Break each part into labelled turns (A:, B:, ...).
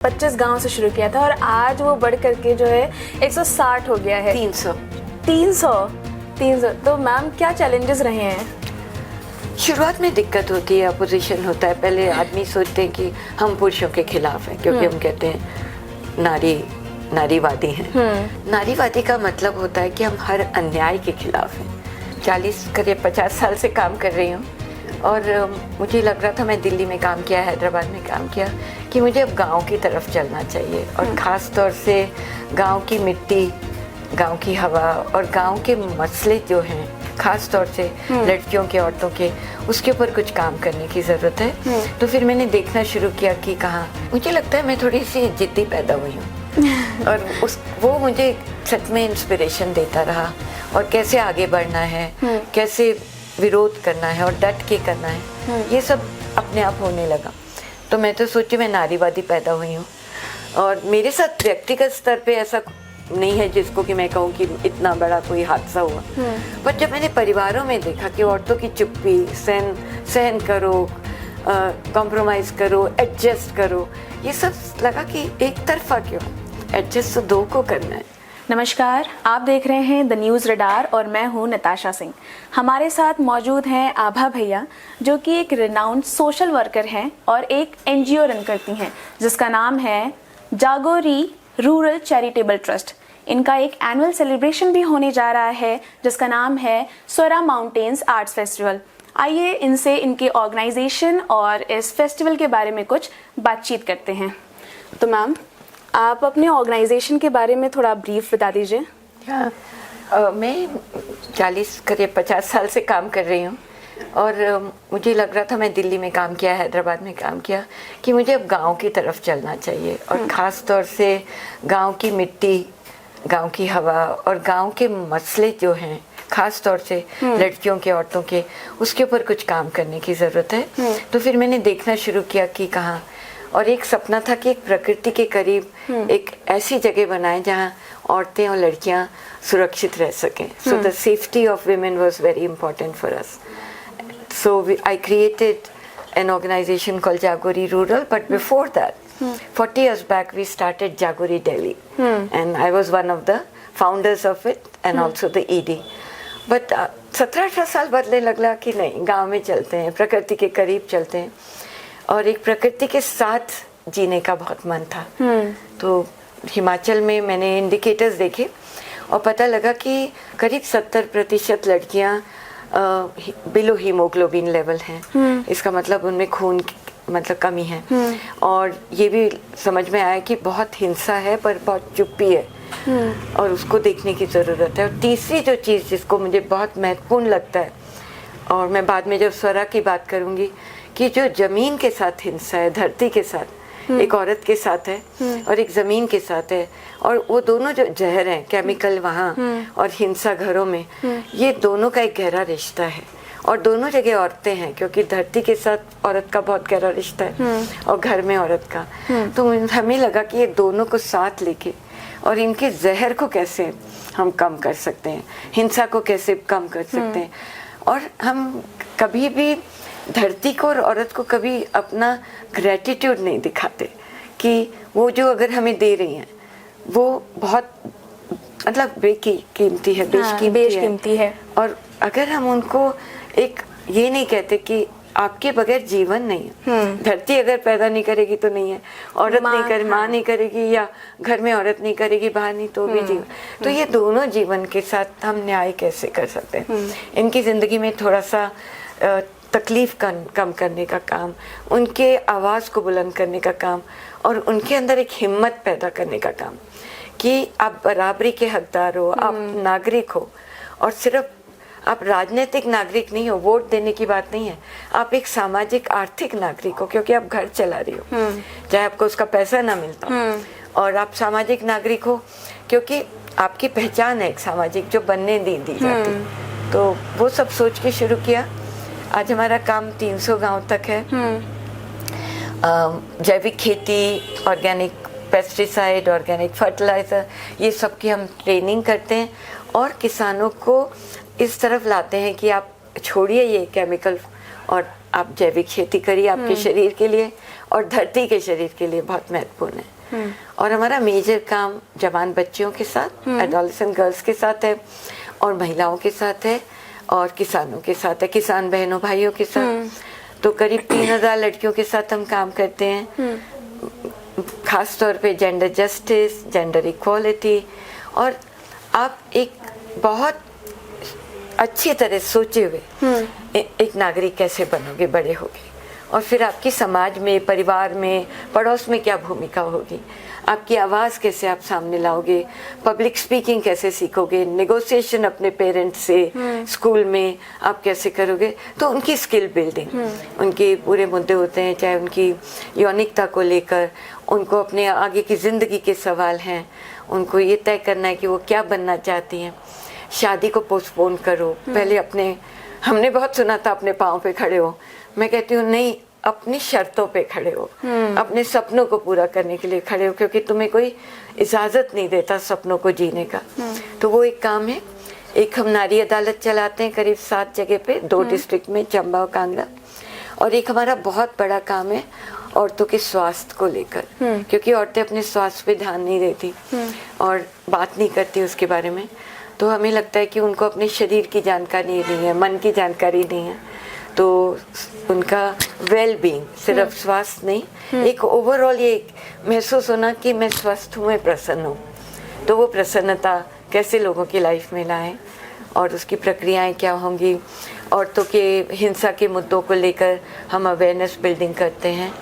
A: 25 गांव से शुरू किया था और आज वो बढ़ करके जो है 160 हो गया है। 300। तो मैम क्या चैलेंजेस रहे हैं?
B: शुरुआत में दिक्कत होती है, अपोजिशन होता है। पहले आदमी सोचते हैं कि हम पुरुषों के खिलाफ हैं, क्योंकि हम कहते हैं नारीवादी हैं। नारीवादी का मतलब होता है कि हम हर अन्याय के खिलाफ हैं। 40 करीब 50 साल से काम कर रही हूँ और मुझे लग रहा था, मैं दिल्ली में काम किया, हैदराबाद में काम किया, कि मुझे अब गांव की तरफ चलना चाहिए और ख़ास तौर से गांव की मिट्टी, गांव की हवा और गांव के मसले जो हैं, ख़ास तौर से लड़कियों के, औरतों के, उसके ऊपर कुछ काम करने की ज़रूरत है। तो फिर मैंने देखना शुरू किया कि कहाँ, मुझे लगता है मैं थोड़ी सी जिद्दी पैदा हुई हूँ और वो मुझे सच में इंस्पिरेशन देता रहा और कैसे आगे बढ़ना है, कैसे विरोध करना है और डट के करना है, ये सब अपने आप होने लगा। तो मैं तो सोची मैं नारीवादी पैदा हुई हूँ और मेरे साथ व्यक्तिगत स्तर पे ऐसा नहीं है जिसको कि मैं कहूँ कि इतना बड़ा कोई हादसा हुआ। पर जब मैंने परिवारों में देखा कि औरतों की चुप्पी, सहन करो, कॉम्प्रोमाइज़ करो, एडजस्ट करो, ये सब लगा कि एक तरफा क्यों, एडजस्ट तो दो को करना है।
A: नमस्कार, आप देख रहे हैं द न्यूज़ रडार और मैं हूं नताशा सिंह। हमारे साथ मौजूद हैं आभा भैया, जो कि एक रिनाउंड सोशल वर्कर हैं और एक एनजीओ रन करती हैं जिसका नाम है जागोरी रूरल चैरिटेबल ट्रस्ट। इनका एक एनुअल सेलिब्रेशन भी होने जा रहा है जिसका नाम है स्वरा माउंटेन्स आर्ट्स फेस्टिवल। आइए इनसे इनके ऑर्गेनाइजेशन और इस फेस्टिवल के बारे में कुछ बातचीत करते हैं। तो मैम, आप अपने ऑर्गेनाइजेशन के बारे में थोड़ा ब्रीफ बता दीजिए।
B: मैं 40 करीब 50 साल से काम कर रही हूँ और मुझे लग रहा था, मैं दिल्ली में काम किया, हैदराबाद में काम किया, कि मुझे अब गांव की तरफ चलना चाहिए और ख़ास तौर से गांव की मिट्टी, गांव की हवा और गांव के मसले जो हैं, ख़ास तौर से लड़कियों के, औरतों के, उसके ऊपर कुछ काम करने की ज़रूरत है। तो फिर मैंने देखना शुरू किया कि कहाँ, और एक सपना था कि एक प्रकृति के करीब एक ऐसी जगह बनाए जहाँ औरतें और लड़कियाँ सुरक्षित रह सकें। So the safety of women was very important for us. So I created an organization called Jagori Rural, but before that, 40 years back, we started Jagori Delhi, and I was one of the founders of it and also the ED. But 17-18 साल बदले लगा कि नहीं, गांव में चलते हैं, प्रकृति के करीब चलते हैं और एक प्रकृति के साथ जीने का बहुत मन था। तो हिमाचल में मैंने इंडिकेटर्स देखे और पता लगा कि करीब 70% लड़कियां बिलो हीमोग्लोबिन लेवल हैं। इसका मतलब उनमें खून मतलब कमी है और ये भी समझ में आया कि बहुत हिंसा है पर बहुत चुप्पी है और उसको देखने की ज़रूरत है। और तीसरी जो चीज़ जिसको मुझे बहुत महत्वपूर्ण लगता है, और मैं बाद में जब स्वरा की बात करूँगी, कि जो ज़मीन के साथ हिंसा है, धरती के साथ, एक औरत के साथ है और एक ज़मीन के साथ है, और वो दोनों जो जहर हैं, केमिकल वहाँ और हिंसा घरों में, ये दोनों का एक गहरा रिश्ता है और दोनों जगह औरतें हैं, क्योंकि धरती के साथ औरत का बहुत गहरा रिश्ता है और घर में औरत का। तो हमें लगा कि ये दोनों को साथ लेके और इनके जहर को कैसे हम कम कर सकते हैं, हिंसा को कैसे कम कर सकते हैं, और हम कभी भी धरती को और औरत को कभी अपना ग्रेटिट्यूड नहीं दिखाते कि वो जो अगर हमें दे रही हैं वो बहुत मतलब बेकीमती है,
A: बेशकीमती है।
B: और अगर हम उनको एक ये नहीं कहते कि आपके बगैर जीवन नहीं है, धरती अगर पैदा नहीं करेगी तो नहीं है, औरत नहीं करे, माँ नहीं करेगी, या घर में औरत नहीं करेगी, बाहर नहीं तो भी जीवन। तो ये दोनों जीवन के साथ हम न्याय कैसे कर सकते हैं, इनकी ज़िंदगी में थोड़ा सा तकलीफ कम करने का काम, उनके आवाज़ को बुलंद करने का काम और उनके अंदर एक हिम्मत पैदा करने का काम कि आप बराबरी के हकदार हो, आप नागरिक हो, और सिर्फ आप राजनीतिक नागरिक नहीं हो, वोट देने की बात नहीं है, आप एक सामाजिक आर्थिक नागरिक हो, क्योंकि आप घर चला रही हो, चाहे आपको उसका पैसा ना मिलता, और आप सामाजिक नागरिक हो क्योंकि आपकी पहचान है एक सामाजिक जो बनने दी जाती। तो वो सब सोच के शुरू किया। आज हमारा काम 300 गांव तक है। जैविक खेती, ऑर्गेनिक पेस्टिसाइड, ऑर्गेनिक फर्टिलाइज़र, ये सब की हम ट्रेनिंग करते हैं और किसानों को इस तरफ लाते हैं कि आप छोड़िए ये केमिकल और आप जैविक खेती करिए आपके शरीर के लिए और धरती के शरीर के लिए बहुत महत्वपूर्ण है। और हमारा मेजर काम जवान बच्चियों के साथ, एडोलेसेंट गर्ल्स के साथ है, और महिलाओं के साथ है, और किसानों के साथ है, किसान बहनों भाइयों के साथ। तो करीब 3000 लड़कियों के साथ हम काम करते हैं, खास तौर पे जेंडर जस्टिस, जेंडर इक्वालिटी। और आप एक बहुत अच्छी तरह सोचे हुए एक नागरिक कैसे बनोगे बड़े होगे, और फिर आपकी समाज में, परिवार में, पड़ोस में क्या भूमिका होगी, आपकी आवाज़ कैसे आप सामने लाओगे, पब्लिक स्पीकिंग कैसे सीखोगे, नेगोशिएशन अपने पेरेंट्स से स्कूल में आप कैसे करोगे। तो उनकी स्किल बिल्डिंग, उनके पूरे मुद्दे होते हैं, चाहे उनकी यौनिकता को लेकर, उनको अपने आगे की ज़िंदगी के सवाल हैं, उनको ये तय करना है कि वो क्या बनना चाहती हैं। शादी को पोस्टपोन करो, पहले अपने, हमने बहुत सुना था अपने पाँव पे खड़े हो, मैं कहती हूँ नहीं, अपनी शर्तों पे खड़े हो, अपने सपनों को पूरा करने के लिए खड़े हो, क्योंकि तुम्हें कोई इजाज़त नहीं देता सपनों को जीने का। तो वो एक काम है। एक हम नारी अदालत चलाते हैं करीब 7 जगह पे, 2 डिस्ट्रिक्ट में, चंबा और कांगड़ा। और एक हमारा बहुत बड़ा काम है औरतों के स्वास्थ्य को लेकर, क्योंकि औरतें अपने स्वास्थ्य पे ध्यान नहीं देती और बात नहीं करती उसके बारे में। तो हमें लगता है कि उनको अपने शरीर की जानकारी नहीं है, मन की जानकारी नहीं है, तो उनका वेल बीइंग, सिर्फ स्वास्थ्य नहीं, एक ओवरऑल ये महसूस होना कि मैं स्वस्थ हूँ, मैं प्रसन्न हूँ। तो वो प्रसन्नता कैसे लोगों की लाइफ में लाएं, और उसकी प्रक्रियाएं क्या होंगी। औरतों के हिंसा के मुद्दों को लेकर हम अवेयरनेस बिल्डिंग करते हैं,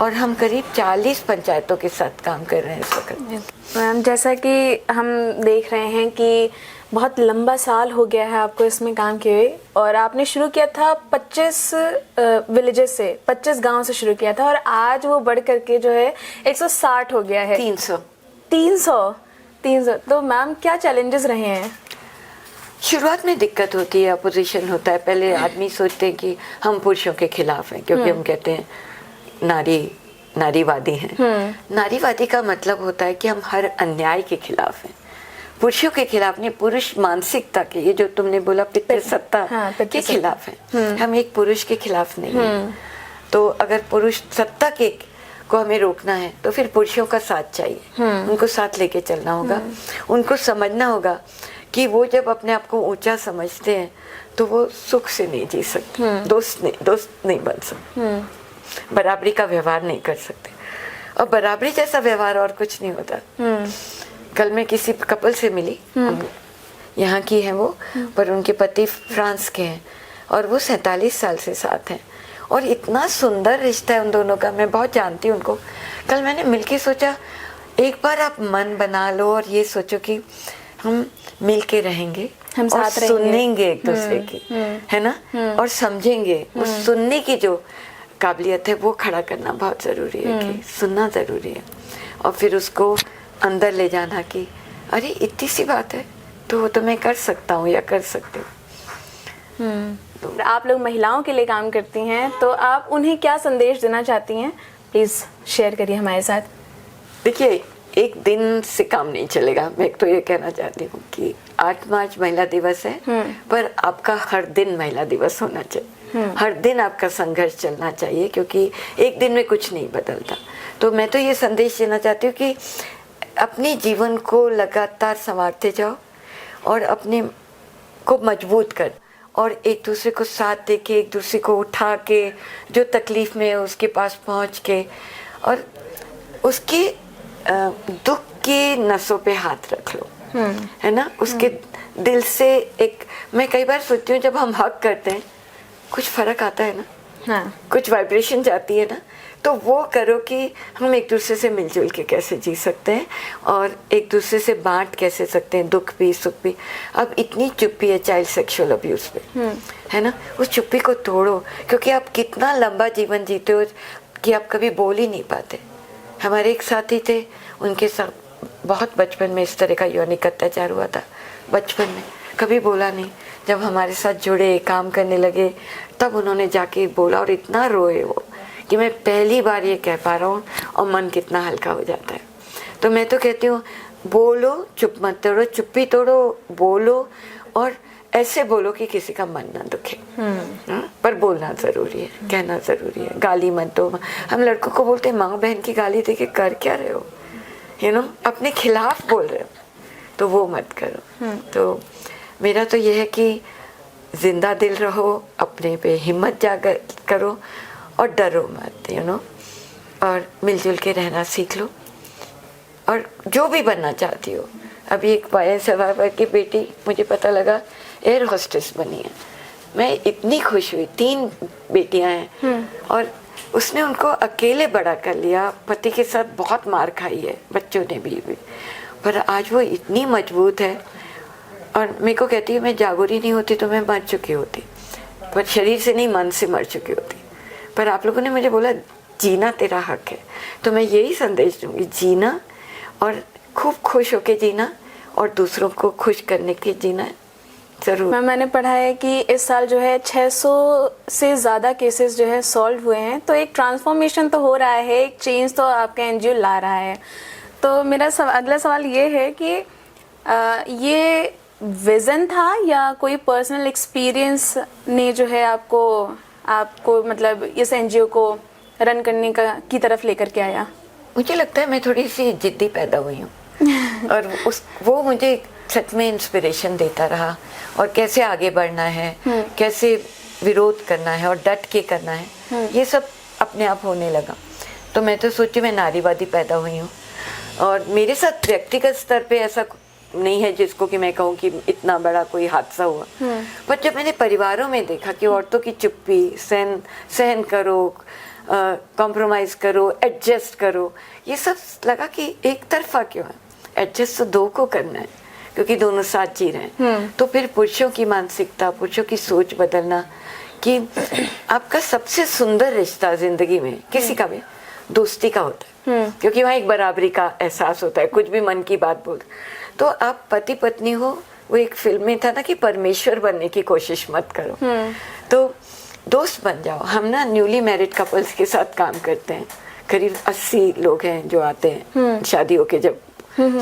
B: और हम करीब 40 पंचायतों के साथ काम कर रहे हैं इस वक्त।
A: मैम, जैसा कि हम देख रहे हैं कि बहुत लंबा साल हो गया है आपको इसमें काम किए हुए, और आपने शुरू किया था 25 विलेजेस से, 25 गांव से शुरू किया था, और आज वो बढ़ करके जो है 160 हो गया है। 300। तो मैम, क्या चैलेंजेस रहे हैं?
B: शुरुआत में दिक्कत होती है, अपोजिशन होता है। पहले आदमी सोचते हैं कि हम पुरुषों के खिलाफ हैं, क्योंकि हम कहते हैं नारीवादी हैं। नारीवादी का मतलब होता है कि हम हर अन्याय के खिलाफ हैं, पुरुषों के खिलाफ नहीं, पुरुष मानसिकता के, ये जो तुमने बोला पितृसत्ता के खिलाफ है। हम एक पुरुष के खिलाफ नहीं है। तो अगर पुरुष सत्ता के को हमें रोकना है तो फिर पुरुषों का साथ चाहिए, उनको साथ लेके चलना होगा। उनको समझना होगा कि वो जब अपने आप को ऊंचा समझते हैं तो वो सुख से नहीं जी सकते, दोस्त नहीं बन सकते, बराबरी का व्यवहार नहीं कर सकते, और बराबरी जैसा व्यवहार और कुछ नहीं होता। कल मैं किसी कपल से मिली, यहाँ की है वो, पर उनके पति फ्रांस के हैं, और वो 47 साल से साथ हैं, और इतना सुंदर रिश्ता है उन दोनों का। मैं बहुत जानती हूँ उनको। कल मैंने मिलके सोचा, एक बार आप मन बना लो और ये सोचो कि हम मिलके रहेंगे, हम और साथ सुनेंगे एक दूसरे की, है ना, और समझेंगे। उस सुनने की जो काबिलियत है वो खड़ा करना बहुत ज़रूरी है, कि सुनना ज़रूरी है, और फिर उसको अंदर ले जाना कि अरे इतनी सी बात है तो वो तो मैं कर सकता हूँ या कर सकती हूँ।
A: तो आप लोग महिलाओं के लिए काम करती हैं, तो आप उन्हें क्या संदेश देना चाहती हैं? प्लीज़ शेयर करिए हमारे साथ।
B: देखिए, एक दिन से काम नहीं चलेगा। मैं तो ये कहना चाहती हूँ कि 8 मार्च महिला दिवस है, पर आपका हर दिन महिला दिवस होना चाहिए, हर दिन आपका संघर्ष चलना चाहिए, क्योंकि एक दिन में कुछ नहीं बदलता। तो मैं तो ये संदेश देना चाहती हूँ कि अपने जीवन को लगातार संवारते जाओ, और अपने को मजबूत कर, और एक दूसरे को साथ दे के, एक दूसरे को उठा के, जो तकलीफ में है उसके पास पहुँच के, और उसके दुख की नसों पे हाथ रख लो, है ना, उसके दिल से। एक मैं कई बार सोचती हूँ, जब हम हक करते हैं कुछ फर्क आता है ना, कुछ वाइब्रेशन जाती है ना, तो वो करो कि हम एक दूसरे से मिलजुल के कैसे जी सकते हैं, और एक दूसरे से बांट कैसे सकते हैं, दुख भी सुख भी। अब इतनी चुप्पी है चाइल्ड सेक्सुअल अब्यूज पे, है ना, उस चुप्पी को तोड़ो, क्योंकि आप कितना लंबा जीवन जीते हो कि आप कभी बोल ही नहीं पाते। हमारे एक साथी थे, उनके साथ बहुत बचपन में इस तरह का यौनिक अत्याचार हुआ था, बचपन में कभी बोला नहीं। जब हमारे साथ जुड़े, काम करने लगे, तब उन्होंने जाके बोला, और इतना रोए वो कि मैं पहली बार ये कह पा रहा हूँ, और मन कितना हल्का हो जाता है। तो मैं तो कहती हूँ, बोलो, चुप मत तोड़ो, चुप्पी तोड़ो, बोलो, और ऐसे बोलो कि किसी का मन ना दुखे। हाँ? पर बोलना जरूरी है, कहना जरूरी है। गाली मत दो। हम लड़कों को बोलते हैं माँ बहन की गाली दे के कर क्या रहे हो, अपने खिलाफ बोल रहे हो, तो वो मत करो। तो मेरा तो ये है कि जिंदा दिल रहो, अपने पे हिम्मत जागर करो और डरो मत, और मिलजुल के रहना सीख लो। और जो भी बनना चाहती हो, अभी एक वायर सर्वाइवर की बेटी मुझे पता लगा एयर होस्टेस बनी है। मैं इतनी खुश हुई। 3 बेटियां हैं और उसने उनको अकेले बड़ा कर लिया। पति के साथ बहुत मार खाई है, बच्चों ने भी, पर आज वो इतनी मजबूत है। और मेरे को कहती है मैं जागोरी नहीं होती तो मैं मर चुकी होती, पर शरीर से नहीं, मन से मर चुकी होती। पर आप लोगों ने मुझे बोला जीना तेरा हक है, तो मैं यही संदेश दूंगी, जीना और खूब खुश होके जीना और दूसरों को खुश करने के जीना जरूर।
A: मैंने पढ़ा है कि इस साल जो है 600 से ज़्यादा केसेस जो है सॉल्व हुए हैं, तो एक ट्रांसफॉर्मेशन तो हो रहा है, एक चेंज तो आपका एनजीओ ला रहा है। तो मेरा अगला सवाल ये है कि ये विज़न था या कोई पर्सनल एक्सपीरियंस ने जो है आपको मतलब इस एनजीओ को रन करने की तरफ लेकर के आया?
B: मुझे लगता है मैं थोड़ी सी जिद्दी पैदा हुई हूँ और वो मुझे सच में इंस्पिरेशन देता रहा, और कैसे आगे बढ़ना है, कैसे विरोध करना है और डट के करना है, ये सब अपने आप होने लगा। तो मैं तो सोची मैं नारीवादी पैदा हुई हूँ, और मेरे साथ व्यक्तिगत स्तर पे ऐसा नहीं है जिसको कि मैं कहूँ कि इतना बड़ा कोई हादसा हुआ। पर जब मैंने परिवारों में देखा कि औरतों की चुप्पी, सहन करो, कॉम्प्रोमाइज़ करो, एडजस्ट करो, ये सब लगा कि एक तरफा क्यों है, एडजस्ट तो 2 को करना है, क्योंकि दोनों साथ जी रहे हैं। तो फिर पुरुषों की मानसिकता, पुरुषों की सोच बदलना कि आपका सबसे सुंदर रिश्ता जिंदगी में किसी का भी दोस्ती का होता है, क्योंकि वहाँ एक बराबरी का एहसास होता है, कुछ भी मन की बात बोल। तो आप पति पत्नी हो, वो एक फिल्म में था ना कि परमेश्वर बनने की कोशिश मत करो, तो दोस्त बन जाओ। हम ना न्यूली मैरिड कपल्स के साथ काम करते हैं, करीब 80 लोग हैं जो आते हैं शादी होके, जब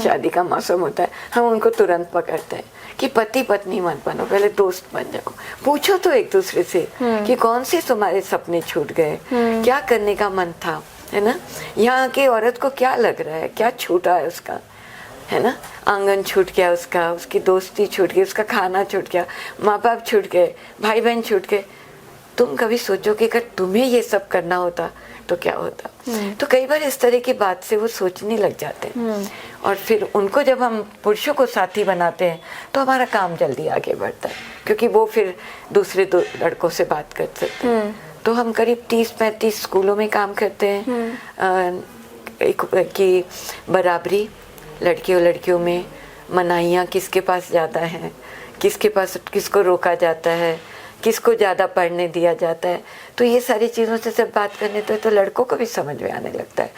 B: शादी का मौसम होता है हम उनको तुरंत पकड़ते हैं कि पति पत्नी मत बनो, पहले दोस्त बन जाओ। पूछो तो एक दूसरे से कि कौन से तुम्हारे सपने छूट गए, क्या करने का मन था, है ना। यहाँ की औरत को क्या लग रहा है, क्या छूटा है उसका, है ना। आंगन छूट गया उसका, उसकी दोस्ती छूट गई, उसका खाना छूट गया, माँ बाप छूट गए, भाई बहन छूट गए। तुम कभी सोचो कि अगर तुम्हें ये सब करना होता तो क्या होता। तो कई बार इस तरह की बात से वो सोचने लग जाते हैं, और फिर उनको जब हम पुरुषों को साथी बनाते हैं तो हमारा काम जल्दी आगे बढ़ता है, क्योंकि वो फिर दूसरे 2 लड़कों से बात कर सकते हैं। तो हम करीब 30-35 स्कूलों में काम करते हैं कि बराबरी, लड़कियों लड़कियों में मनाहियाँ किसके पास ज़्यादा हैं, किसको रोका जाता है, किसको ज़्यादा पढ़ने दिया जाता है। तो ये सारी चीज़ों से जब बात करने तो लड़कों को भी समझ में आने लगता है।